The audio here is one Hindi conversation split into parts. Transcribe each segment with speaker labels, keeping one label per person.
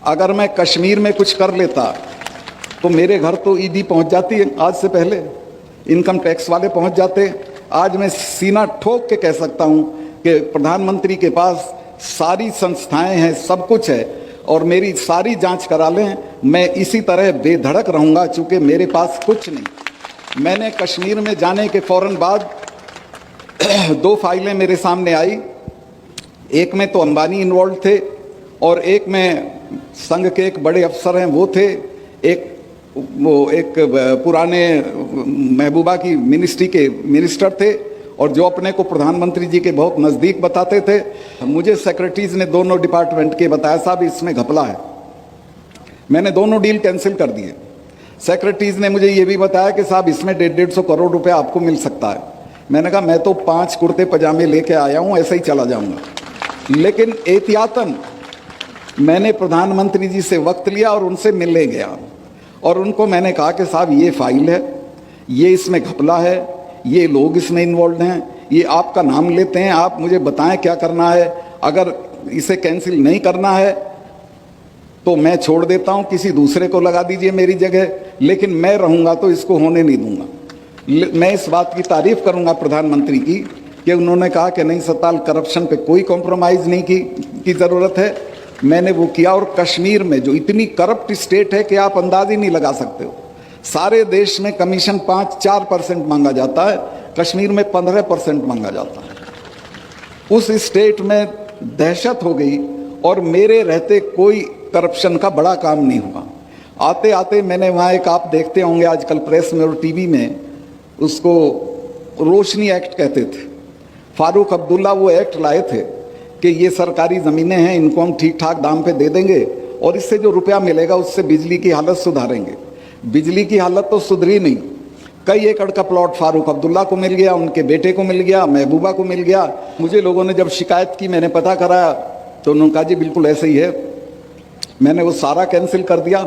Speaker 1: अगर मैं कश्मीर में कुछ कर लेता तो मेरे घर तो ईडी पहुंच जाती है, आज से पहले इनकम टैक्स वाले पहुंच जाते। आज मैं सीना ठोक के कह सकता हूं कि प्रधानमंत्री के पास सारी संस्थाएं हैं, सब कुछ है, और मेरी सारी जांच करा लें, मैं इसी तरह बेधड़क रहूंगा, चूंकि मेरे पास कुछ नहीं। मैंने कश्मीर में जाने के फौरन बाद 2 फाइलें मेरे सामने आई। एक में तो अंबानी इन्वॉल्व थे और एक में संघ के एक बड़े अफसर हैं वो थे, एक पुराने महबूबा की मिनिस्ट्री के मिनिस्टर थे और जो अपने को प्रधानमंत्री जी के बहुत नज़दीक बताते थे। मुझे सेक्रेटरीज ने दोनों डिपार्टमेंट के बताया साहब इसमें घपला है। मैंने दोनों डील कैंसिल कर दिए। सेक्रेटरीज ने मुझे ये भी बताया कि साहब इसमें 150 करोड़ रुपया आपको मिल सकता है। मैंने कहा मैं तो 5 कुर्ते पजामे लेके आया हूँ, ऐसे ही चला जाऊँगा। लेकिन एहतियातन मैंने प्रधानमंत्री जी से वक्त लिया और उनसे मिलने गया और उनको मैंने कहा कि साहब ये फाइल है, ये इसमें घपला है, ये लोग इसमें इन्वॉल्व हैं, ये आपका नाम लेते हैं, आप मुझे बताएं क्या करना है। अगर इसे कैंसिल नहीं करना है तो मैं छोड़ देता हूं, किसी दूसरे को लगा दीजिए मेरी जगह, लेकिन मैं रहूंगा तो इसको होने नहीं दूंगा। मैं इस बात की तारीफ करूंगा प्रधानमंत्री की कि उन्होंने कहा कि नहीं सत्ताल, करप्शन पे कोई कॉम्प्रोमाइज़ नहीं की ज़रूरत है। मैंने वो किया। और कश्मीर में जो इतनी करप्ट स्टेट है कि आप अंदाज ही नहीं लगा सकते हो। सारे देश में कमीशन 5-4% मांगा जाता है, कश्मीर में 15% मांगा जाता है। उस स्टेट में दहशत हो गई और मेरे रहते कोई करप्शन का बड़ा काम नहीं हुआ। आते आते मैंने वहाँ एक, आप देखते होंगे आजकल प्रेस में और टीवी में, उसको रोशनी एक्ट कहते थे। फारूक अब्दुल्ला वो एक्ट लाए थे कि ये सरकारी ज़मीनें हैं, इनको हम ठीक ठाक दाम पे दे देंगे और इससे जो रुपया मिलेगा उससे बिजली की हालत सुधारेंगे। बिजली की हालत तो सुधरी नहीं। कई एकड़ का प्लॉट फारूक अब्दुल्ला को मिल गया, उनके बेटे को मिल गया, महबूबा को मिल गया। मुझे लोगों ने जब शिकायत की, मैंने पता कराया तो उन्होंने कहा जी बिल्कुल ऐसे ही है। मैंने वो सारा कैंसिल कर दिया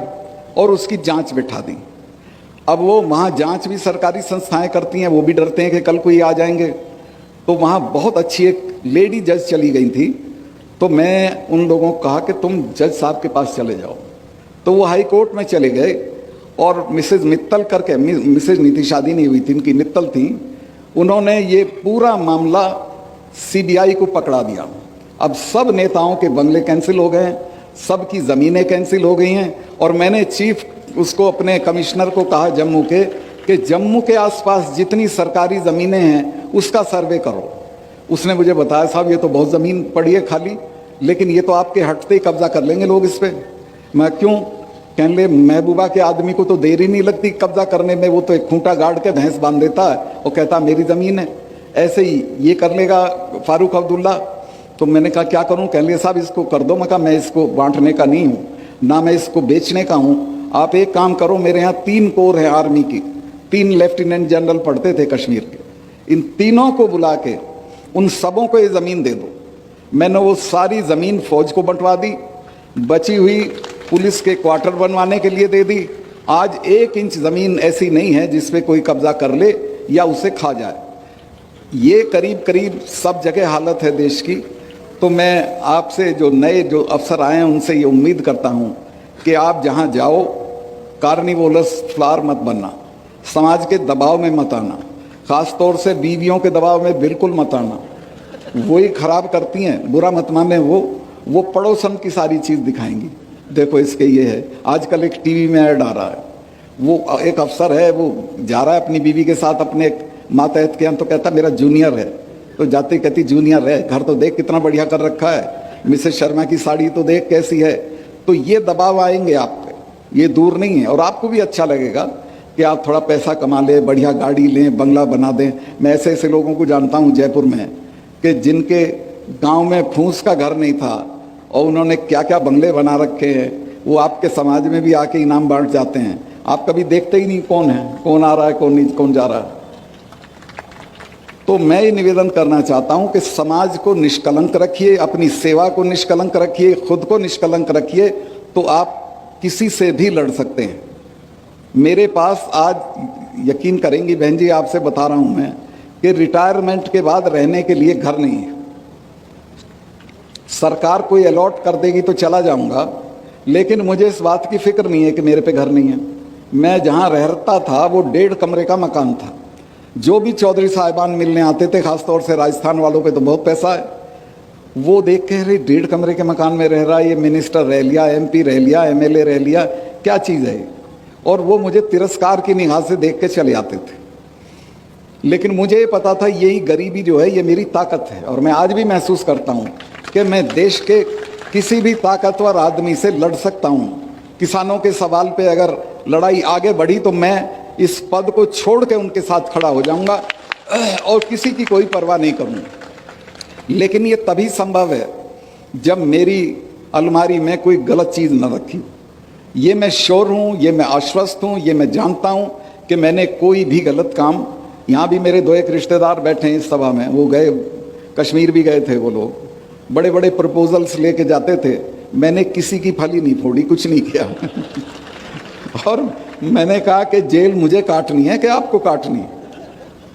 Speaker 1: और उसकी जांच बिठा दी। अब वो वहाँ जांच भी सरकारी संस्थाएं करती हैं, वो भी डरते हैं कि कल कोई आ जाएंगे। तो वहाँ बहुत अच्छी एक लेडी जज चली गई थी, तो मैं उन लोगों को कहा कि तुम जज साहब के पास चले जाओ। तो वो हाई कोर्ट में चले गए और मिसेज मित्तल करके, मिसेज नीति शादी नहीं हुई थी, इनकी मित्तल थी, उन्होंने ये पूरा मामला CBI को पकड़ा दिया। अब सब नेताओं के बंगले कैंसिल हो गए, सब की ज़मीनें कैंसिल हो गई हैं। और मैंने चीफ उसको अपने कमिश्नर को कहा जम्मू के कि जम्मू के आसपास जितनी सरकारी ज़मीनें हैं उसका सर्वे करो। उसने मुझे बताया साहब ये तो बहुत ज़मीन पड़ी है खाली, लेकिन ये तो आपके हटते ही कब्जा कर लेंगे लोग इस पर। मैं क्यों? कहने लगे महबूबा के आदमी को तो देर ही नहीं लगती कब्जा करने में, वो तो एक खूंटा गाड़ के भैंस बांध देता है और कहता मेरी ज़मीन है। ऐसे ही ये कर लेगा फारूक अब्दुल्ला। तो मैंने कहा क्या करूं? कहने लगे साहब इसको कर दो। मैं कहा मैं इसको बांटने का नहीं हूं, ना मैं इसको बेचने का हूं। आप एक काम करो, मेरे यहाँ 3 कोर हैं आर्मी की, 3 लेफ्टिनेंट जनरल पढ़ते थे कश्मीर के, इन तीनों को बुला के उन सबों को ये ज़मीन दे दो। मैंने वो सारी ज़मीन फौज को बंटवा दी, बची हुई पुलिस के क्वार्टर बनवाने के लिए दे दी। आज 1 इंच ज़मीन ऐसी नहीं है जिस पे कोई कब्जा कर ले या उसे खा जाए। ये करीब करीब सब जगह हालत है देश की। तो मैं आपसे जो नए जो अफसर आए हैं उनसे ये उम्मीद करता हूँ कि आप जहाँ जाओ कार्निवोलस फ्लावर मत बनना, समाज के दबाव में मत आना, ख़ास तौर से बीवियों के दबाव में बिल्कुल मत आना। वही खराब करती हैं, बुरा मत माने। वो पड़ोसन की सारी चीज़ दिखाएंगी, देखो इसके ये है। आजकल एक टीवी में ऐड आ रहा है, वो एक अफसर है, वो जा रहा है अपनी बीवी के साथ अपने मातहत के यहाँ, तो कहता मेरा जूनियर है। तो जाते कहती जूनियर है, घर तो देख कितना बढ़िया कर रखा है, मिसेस शर्मा की साड़ी तो देख कैसी है। तो ये दबाव आएंगे आप पे, ये दूर नहीं है। और आपको भी अच्छा लगेगा कि आप थोड़ा पैसा कमा लें, बढ़िया गाड़ी लें, बंगला बना दें। मैं ऐसे ऐसे लोगों को जानता हूँ जयपुर में कि जिनके गांव में फूस का घर नहीं था और उन्होंने क्या क्या बंगले बना रखे हैं। वो आपके समाज में भी आके इनाम बांट जाते हैं, आप कभी देखते ही नहीं कौन है, कौन आ रहा है, कौन नहीं, कौन जा रहा है। तो मैं ये निवेदन करना चाहता हूं कि समाज को निष्कलंक रखिए, अपनी सेवा को निष्कलंक रखिए, खुद को निष्कलंक रखिए, तो आप किसी से भी लड़ सकते हैं। मेरे पास आज यकीन करेंगी बहन जी, आपसे बता रहा हूं मैं कि रिटायरमेंट के बाद रहने के लिए घर नहीं है। सरकार कोई अलॉट कर देगी तो चला जाऊंगा, लेकिन मुझे इस बात की फिक्र नहीं है कि मेरे पे घर नहीं है। मैं जहाँ रहता था वो 1.5 कमरे का मकान था। जो भी चौधरी साहिबान मिलने आते थे, खासतौर से राजस्थान वालों पे तो बहुत पैसा है, वो देख के अरे 1.5 कमरे के मकान में रह रहा है, ये मिनिस्टर रह लिया, MP रह लिया, MLA रह लिया, क्या चीज़ है। और वो मुझे तिरस्कार की निगाह से देख के चले आते थे। लेकिन मुझे ये पता था यही गरीबी जो है ये मेरी ताकत है, और मैं आज भी महसूस करता हूँ कि मैं देश के किसी भी ताकतवर आदमी से लड़ सकता हूँ। किसानों के सवाल पे अगर लड़ाई आगे बढ़ी तो मैं इस पद को छोड़ के उनके साथ खड़ा हो जाऊंगा और किसी की कोई परवाह नहीं करूँगा। लेकिन ये तभी संभव है जब मेरी अलमारी में कोई गलत चीज़ न रखी। ये मैं श्योर हूँ, ये मैं आश्वस्त हूँ, ये मैं जानता हूँ कि मैंने कोई भी गलत काम, यहाँ भी मेरे 2 एक रिश्तेदार बैठे हैं इस सभा में, वो गए कश्मीर भी गए थे, वो लोग बड़े बड़े प्रपोजल्स लेके जाते थे, मैंने किसी की फली नहीं फोड़ी, कुछ नहीं किया और मैंने कहा कि जेल मुझे काटनी है कि आपको काटनी है,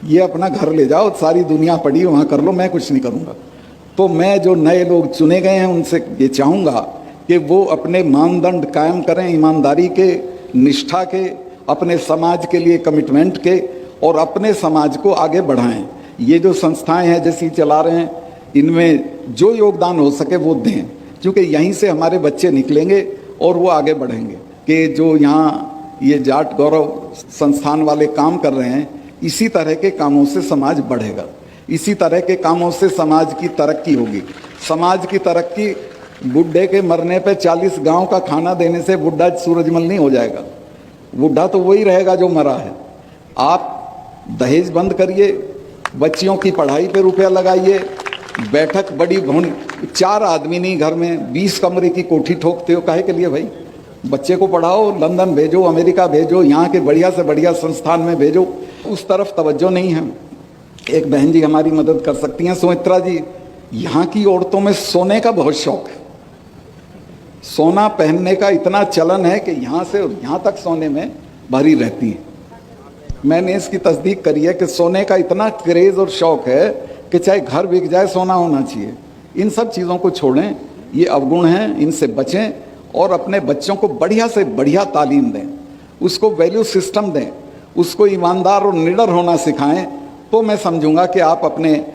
Speaker 1: ये अपना घर ले जाओ, सारी दुनिया पड़ी वहाँ कर लो, मैं कुछ नहीं करूँगा। तो मैं जो नए लोग चुने गए हैं उनसे ये चाहूँगा कि वो अपने मानदंड कायम करें, ईमानदारी के, निष्ठा के, अपने समाज के लिए कमिटमेंट के, और अपने समाज को आगे बढ़ाएं। ये जो संस्थाएं हैं जैसी चला रहे हैं, इनमें जो योगदान हो सके वो दें, क्योंकि यहीं से हमारे बच्चे निकलेंगे और वो आगे बढ़ेंगे। कि जो यहाँ ये जाट गौरव संस्थान वाले काम कर रहे हैं, इसी तरह के कामों से समाज बढ़ेगा, इसी तरह के कामों से समाज की तरक्की होगी। समाज की तरक्की बुढ़े के मरने पे 40 गांव का खाना देने से बुढ़ा सूरजमल नहीं हो जाएगा। बुढ़ा तो वही रहेगा जो मरा है। आप दहेज बंद करिए, बच्चियों की पढ़ाई पे रुपया लगाइए, बैठक बड़ी भवन, 4 आदमी नहीं घर में 20 कमरे की कोठी ठोकते हो काहे के लिए भाई? बच्चे को पढ़ाओ, लंदन भेजो, अमेरिका भेजो, यहाँ के बढ़िया से बढ़िया संस्थान में भेजो। उस तरफ तवज्जो नहीं है। एक बहन जी हमारी मदद कर सकती हैं, सुमित्रा जी। यहाँ की औरतों में सोने का बहुत शौक है, सोना पहनने का इतना चलन है कि यहाँ से यहाँ तक सोने में भरी रहती हैं। मैंने इसकी तस्दीक करी है कि सोने का इतना क्रेज और शौक है कि चाहे घर बिक जाए सोना होना चाहिए। इन सब चीज़ों को छोड़ें, ये अवगुण हैं, इनसे बचें और अपने बच्चों को बढ़िया से बढ़िया तालीम दें, उसको वैल्यू सिस्टम दें, उसको ईमानदार और निडर होना सिखाएं। तो मैं समझूंगा कि आप अपने